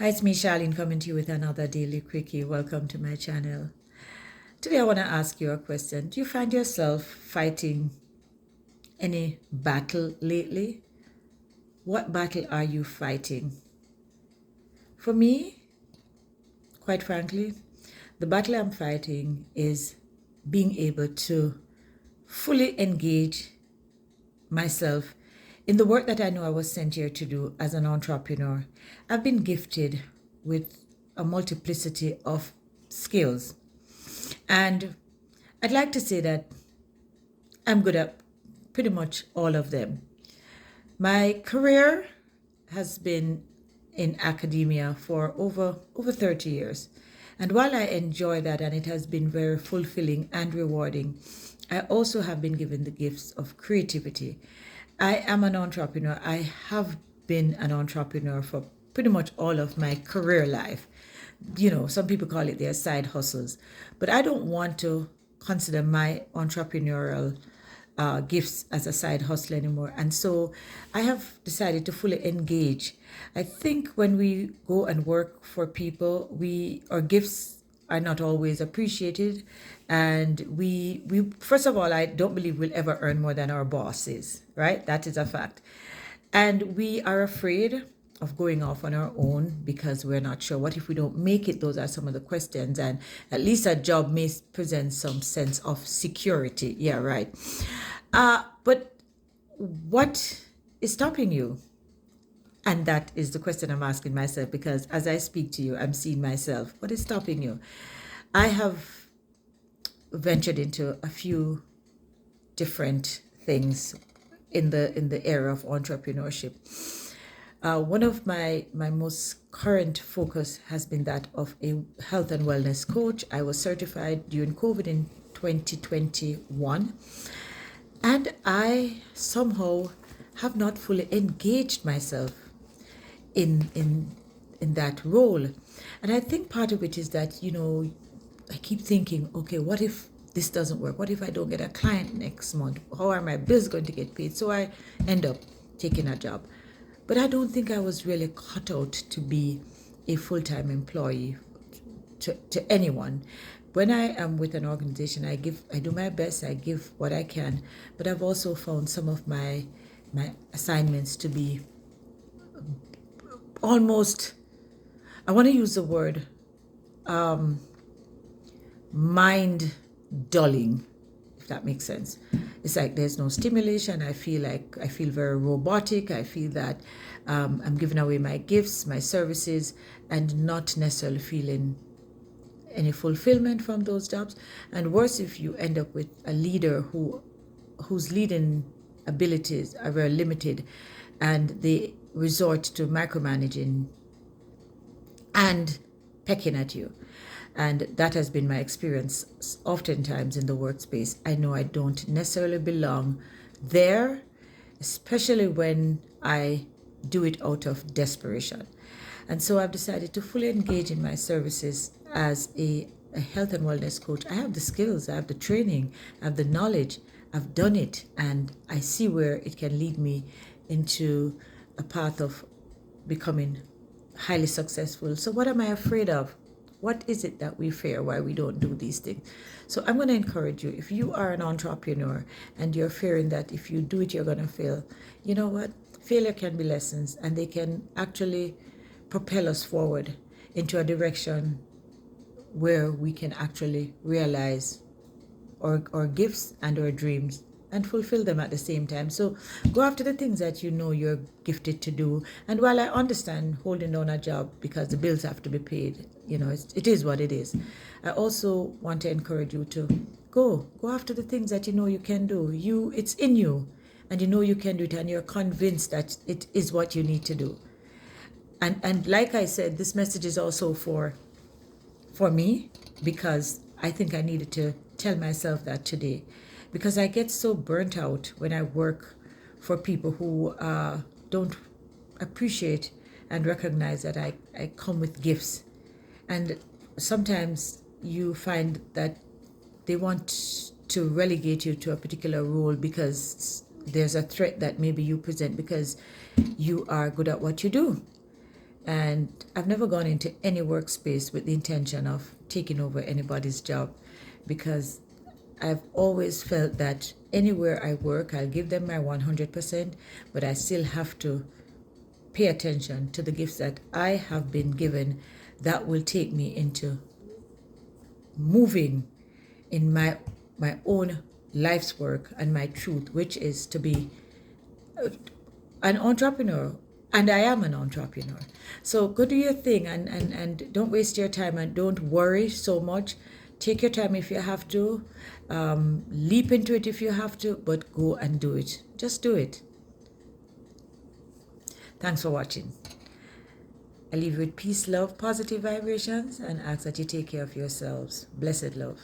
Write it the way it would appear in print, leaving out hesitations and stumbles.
Hi, it's me, Charlene, coming to you with another daily quickie. Welcome to my channel. Today, I want to ask you a question. Do you find yourself fighting any battle lately? What battle are you fighting? For me, quite frankly, the battle I'm fighting is being able to fully engage myself in the work that I know I was sent here to do as an entrepreneur. I've been gifted with a multiplicity of skills. And I'd like to say that I'm good at pretty much all of them. My career has been in academia for over 30 years. And while I enjoy that and it has been very fulfilling and rewarding, I also have been given the gifts of creativity. I am an entrepreneur. I have been an entrepreneur for pretty much all of my career life. Some people call it their side hustles, but I don't want to consider my entrepreneurial gifts as a side hustle anymore. And so I have decided to fully engage. I think when we go and work for people, our gifts are not always appreciated. And we first of all, I don't believe we'll ever earn more than our boss is, right? That is a fact. And we are afraid of going off on our own because we're not sure. What if we don't make it? Those are some of the questions. And at least a job may present some sense of security. Yeah, right. But what is stopping you? And that is the question I'm asking myself, because as I speak to you, I'm seeing myself. What is stopping you? I have ventured into a few different things in the area of entrepreneurship. One of my most current focus has been that of a health and wellness coach. I was certified during COVID in 2021, and I somehow have not fully engaged myself in that role. And I think part of it is that, I keep thinking, okay, what if this doesn't work? What if I don't get a client next month? How are my bills going to get paid? So I end up taking a job. But I don't think I was really cut out to be a full-time employee to anyone. When I am with an organization, I do my best, I give what I can, but I've also found some of my assignments to be almost, I want to use the word mind dulling, if that makes sense. It's like there's no stimulation. I feel very robotic. I feel that I'm giving away my gifts, my services, and not necessarily feeling any fulfillment from those jobs. And worse, if you end up with a leader whose leading abilities are very limited, and they resort to micromanaging and pecking at you. And that has been my experience oftentimes in the workspace. I know I don't necessarily belong there, especially when I do it out of desperation. And so I've decided to fully engage in my services as a health and wellness coach. I have the skills, I have the training, I have the knowledge, I've done it, and I see where it can lead me into a path of becoming highly successful. So what am I afraid of? What is it that we fear why we don't do these things? So I'm going to encourage you, if you are an entrepreneur and you're fearing that if you do it, you're going to fail, you know what? Failure can be lessons, and they can actually propel us forward into a direction where we can actually realize our gifts and our dreams and fulfill them at the same time. So go after the things that you know you're gifted to do. And while I understand holding down a job because the bills have to be paid, it is what it is, I also want to encourage you to go after the things that you know you can do. It's in you, and you know you can do it, and you're convinced that it is what you need to do. And like I said, this message is also for me, because I think I needed to tell myself that today, because I get so burnt out when I work for people who don't appreciate and recognize that I come with gifts. And sometimes you find that they want to relegate you to a particular role because there's a threat that maybe you present because you are good at what you do. And I've never gone into any workspace with the intention of taking over anybody's job, because I've always felt that anywhere I work, I'll give them my 100%, but I still have to pay attention to the gifts that I have been given that will take me into moving in my own life's work and my truth, which is to be an entrepreneur. And I am an entrepreneur. So go do your thing, and don't waste your time, and don't worry so much. Take your time if you have to. Leap into it if you have to, but go and do it. Just do it. Thanks for watching. I leave you with peace, love, positive vibrations, and ask that you take care of yourselves. Blessed love.